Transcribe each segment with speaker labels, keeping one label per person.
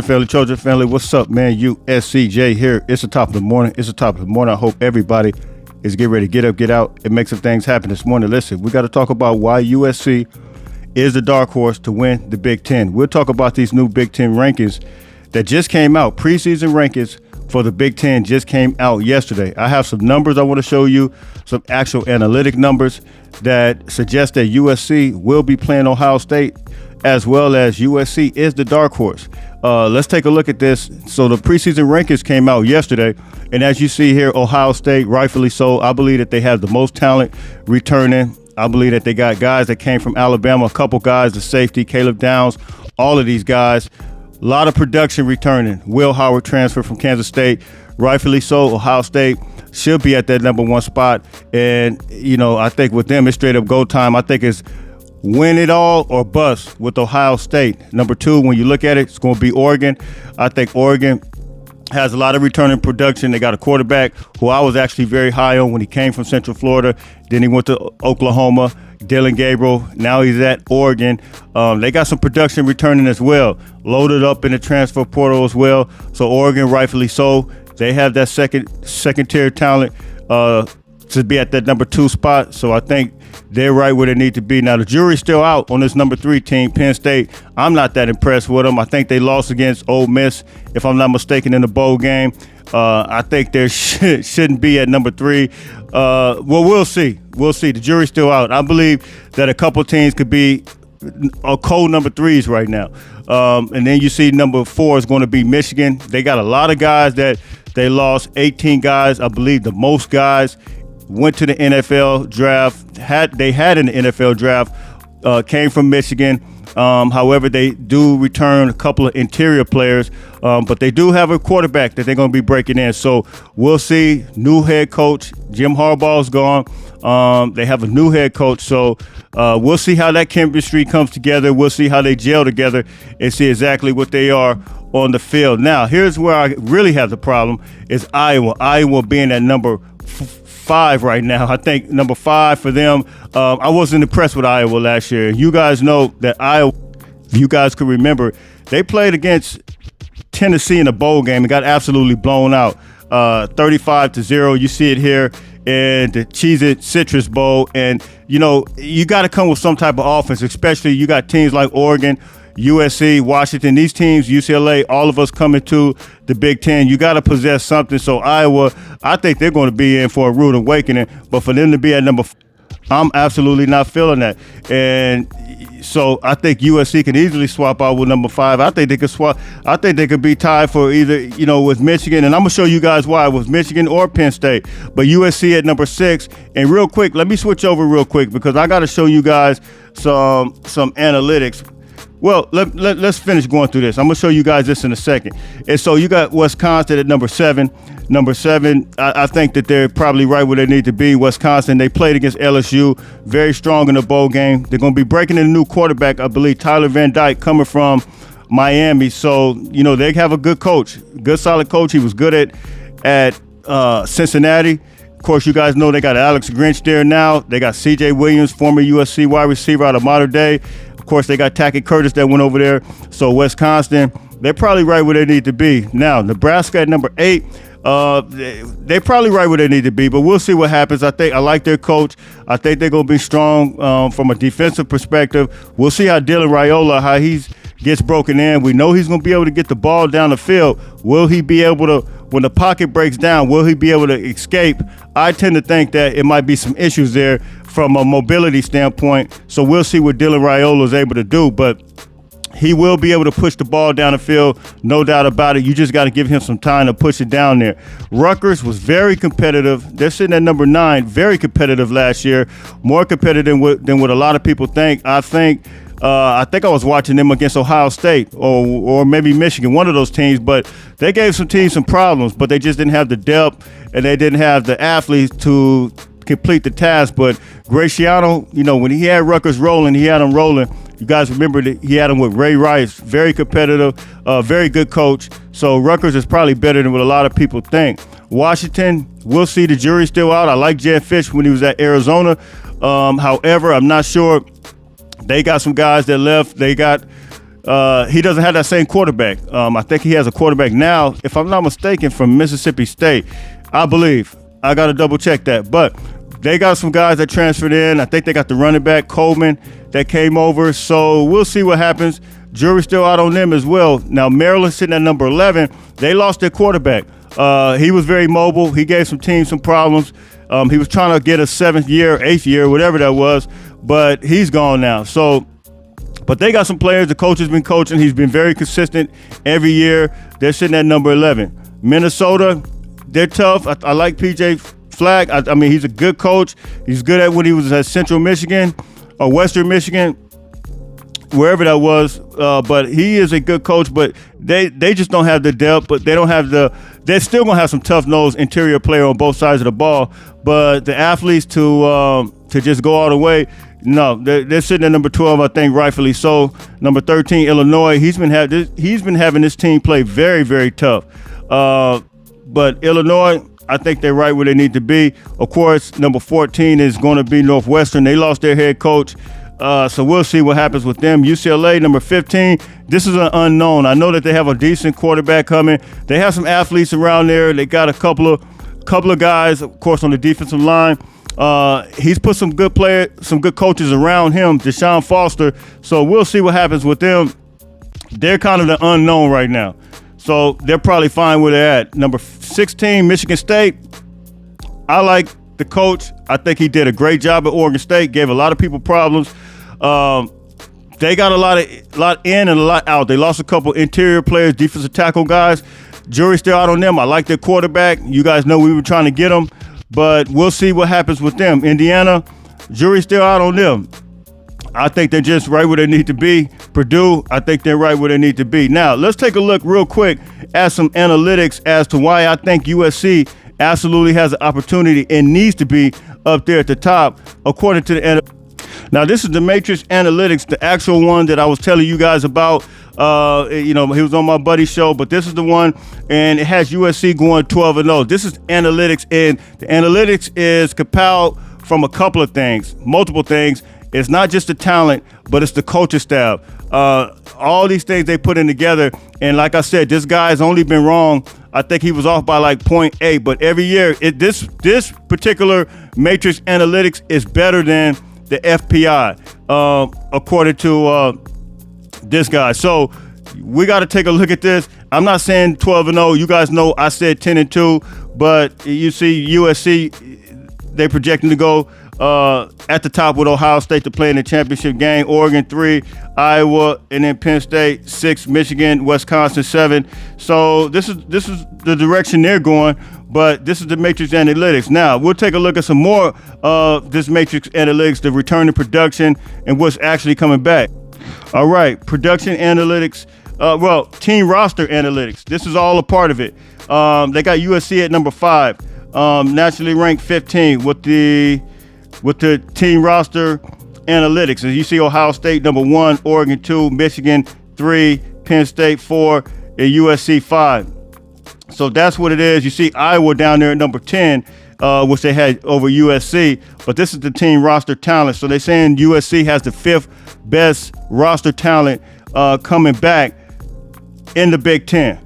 Speaker 1: family, Trojan family, what's up, man? USCJ here. It's the top of the morning. I hope everybody is getting ready to get up, get out, and make some things happen this morning. Listen, we got to talk about why USC is the dark horse to win the Big Ten. We'll talk about these new Big Ten rankings that just came out. Preseason rankings for the Big Ten just came out yesterday. I have some numbers I want to show you, some actual analytic numbers that suggest that USC will be playing Ohio State, as well as USC is the dark horse. Let's take a look at this. So the preseason rankings came out yesterday, and as you see here, Ohio State, rightfully so. I believe that they have the most talent returning. I believe that they got guys that came from Alabama, a couple guys, the safety, Caleb Downs, all of these guys. A lot of production returning. Will Howard transferred from Kansas State, rightfully so. Ohio State should be at that number one spot. And, you know, I think with them, it's straight up go time. I think it's win it all or bust with Ohio State. Number two, when you look at it, it's going to be Oregon. I think Oregon has a lot of returning production. They got a quarterback who I was actually very high on when he came from Central Florida. Then he went to Oklahoma, Dylan Gabriel. Now he's at Oregon. They got some production returning as well, loaded up in the transfer portal as well. So Oregon, rightfully so, they have that second tier talent to be at that number two spot. So I think they're right where they need to be. Now, the jury's still out on this number three team, Penn State. I'm not that impressed with them. I think they lost against Ole Miss, if I'm not mistaken, in the bowl game. I think they shouldn't be at number three. Well, we'll see. We'll see. The jury's still out. I believe that a couple teams could be cold number threes right now. And then you see number four is going to be Michigan. They got a lot of guys that they lost, 18 guys. I believe the most guys went to the NFL draft, they had in the NFL draft, came from Michigan. However, they do return a couple of interior players, but they do have a quarterback that they're going to be breaking in. So we'll see. New head coach, Jim Harbaugh's gone. They have a new head coach. So we'll see how that chemistry comes together. We'll see how they gel together and see exactly what they are on the field. Now, here's where I really have the problem is Iowa. Iowa being at number 5 right now. I think number 5 for them. I wasn't impressed with Iowa last year. You guys know that Iowa, if you guys could remember, they played against Tennessee in a bowl game and got absolutely blown out, 35-0. You see it here in the Cheez-It Citrus Bowl. And, you know, you got to come with some type of offense, especially you got teams like Oregon, USC, Washington, these teams, UCLA, all of us coming to the Big Ten. You got to possess something. So Iowa, I think they're going to be in for a rude awakening. But for them to be at number 4, I'm absolutely not feeling that. And so I think USC can easily swap out with number 5. I think they could swap. I think they could be tied for either, you know, with Michigan. And I'm going to show you guys why, with Michigan or Penn State. But USC at number 6. And real quick, let me switch over real quick because I got to show you guys some analytics. Well, let's finish going through this. I'm going to show you guys this in a second. And so you got Wisconsin at number 7. Number 7, I think that they're probably right where they need to be. Wisconsin, they played against LSU, very strong in the bowl game. They're going to be breaking in a new quarterback, I believe, Tyler Van Dyke, coming from Miami. So, you know, they have a good coach, good solid coach. He was good at Cincinnati. Of course, you guys know they got Alex Grinch there now. They got C.J. Williams, former USC wide receiver out of Mater Dei. Of course, they got Tackett Curtis that went over there. So Wisconsin, they're probably right where they need to be. Now, Nebraska at number 8, they're probably right where they need to be, but we'll see what happens. I like their coach. I think they're going to be strong from a defensive perspective. We'll see how Dylan Raiola, how he gets broken in. We know he's going to be able to get the ball down the field. Will he be able to, when the pocket breaks down, will he be able to escape? I tend to think that it might be some issues there from a mobility standpoint. So we'll see what Dylan Raiola is able to do, but he will be able to push the ball down the field, no doubt about it. You just got to give him some time to push it down there. Rutgers was very competitive. They're sitting at number 9, very competitive last year, more competitive than what a lot of people think. I think I was watching them against Ohio State or maybe Michigan, one of those teams, but they gave some teams some problems, but they just didn't have the depth and they didn't have the athletes to complete the task. But Graciano, you know, when he had Rutgers rolling, he had them rolling. You guys remember that he had him with Ray Rice, very competitive, very good coach. So Rutgers is probably better than what a lot of people think. Washington, we'll see. The jury's still out. I like Jed Fish when he was at Arizona. However, I'm not sure. They got some guys that left. They got he doesn't have that same quarterback. I think he has a quarterback now, if I'm not mistaken, from Mississippi State. I believe. I got to double check that. But they got some guys that transferred in. I think they got the running back, Coleman, that came over. So we'll see what happens. Jury's still out on them as well. Now, Maryland sitting at number 11. They lost their quarterback. He was very mobile. He gave some teams some problems. He was trying to get a 7th year, 8th year, whatever that was, but he's gone now. So, but they got some players. The coach has been coaching. He's been very consistent every year. They're sitting at number 11. Minnesota, they're tough. I like PJ Flag. I mean, he's a good coach. He's good at when he was at Central Michigan or Western Michigan, wherever that was. But he is a good coach, but they just don't have the depth, but they don't have they're still going to have some tough-nosed interior player on both sides of the ball. But the athletes to just go all the way, no, they're sitting at number 12, I think, rightfully so. Number 13, Illinois. He's been having this team play very, very tough. But Illinois, I think they're right where they need to be. Of course, number 14 is going to be Northwestern. They lost their head coach. So we'll see what happens with them. UCLA, number 15. This is an unknown. I know that they have a decent quarterback coming. They have some athletes around there. They got a couple of guys, of course, on the defensive line. He's put some good coaches around him, Deshaun Foster. So we'll see what happens with them. They're kind of the unknown right now. So they're probably fine where they're at. Number 16, Michigan State. I like the coach. I think he did a great job at Oregon State, gave a lot of people problems. They got a lot in and a lot out. They lost a couple interior players, defensive tackle guys. Jury's still out on them. I like their quarterback. You guys know we were trying to get him, but we'll see what happens with them. Indiana, jury's still out on them. I think they're just right where they need to be. Purdue, I think they're right where they need to be. Now, let's take a look real quick at some analytics as to why I think USC absolutely has an opportunity and needs to be up there at the top, according to the. Now, this is the Matrix Analytics, the actual one that I was telling you guys about. He was on my buddy's show, but this is the one, and it has USC going 12-0. This is analytics, and the analytics is compiled from a couple of things, multiple things. It's not just the talent, but it's the coaching staff. All these things they put in together, and like I said, this guy's only been wrong. I think he was off by like 0.8, but every year, this particular Matrix Analytics is better than the FPI, according to this guy. So we got to take a look at this. I'm not saying 12-0. You guys know I said 10-2, but you see USC, they projecting to go at the top with Ohio State to play in the championship game. Oregon 3, Iowa, and then Penn State 6, Michigan, Wisconsin 7. So this is the direction they're going. But this is the Matrix Analytics. Now we'll take a look at some more of this Matrix Analytics, the return to production, and what's actually coming back. All right, production analytics. Team roster analytics. This is all a part of it. They got USC at number 5, nationally ranked 15 with the team roster analytics. As you see, Ohio State number 1, Oregon 2, Michigan 3, Penn State 4, and USC 5. So that's what it is. You see Iowa down there at number 10, which they had over USC. But this is the team roster talent. So they're saying USC has the 5th best roster talent coming back in the Big Ten.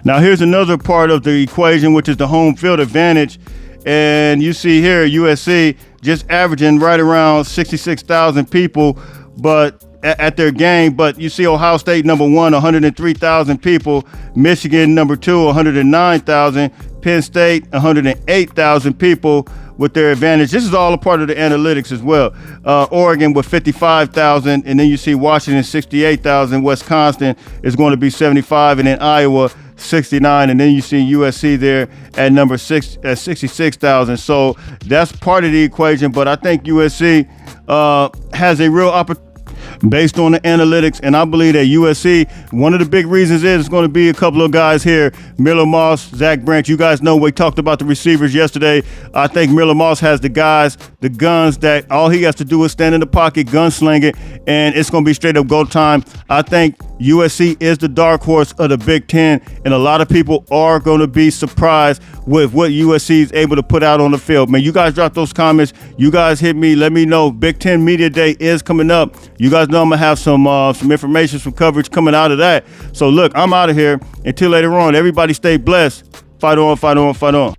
Speaker 1: Now here's another part of the equation, which is the home field advantage. And you see here USC just averaging right around 66,000 people, but at their game. But you see Ohio State number 1, 103,000 people. Michigan number 2, 109,000. Penn State 108,000 people with their advantage. This is all a part of the analytics as well. Oregon with 55,000, and then you see Washington 68,000. Wisconsin is going to be 75, and then Iowa 69, and then you see USC there at number 6 at 66,000. So that's part of the equation. But I think USC has a real opportunity based on the analytics, and I believe that USC, one of the big reasons is it's going to be a couple of guys here. Miller Moss, Zach Branch. You guys know we talked about the receivers yesterday. I think Miller Moss has the guys, the guns, that all he has to do is stand in the pocket, gunsling it, and it's going to be straight up go time. I think USC is the dark horse of the Big Ten, and a lot of people are going to be surprised with what USC is able to put out on the field. Man, you guys drop those comments. You guys hit me. Let me know. Big Ten Media Day is coming up. You guys guys know I'm gonna have some information, some coverage coming out of that. So look, I'm out of here. Until later on, everybody stay blessed. Fight on, fight on, fight on.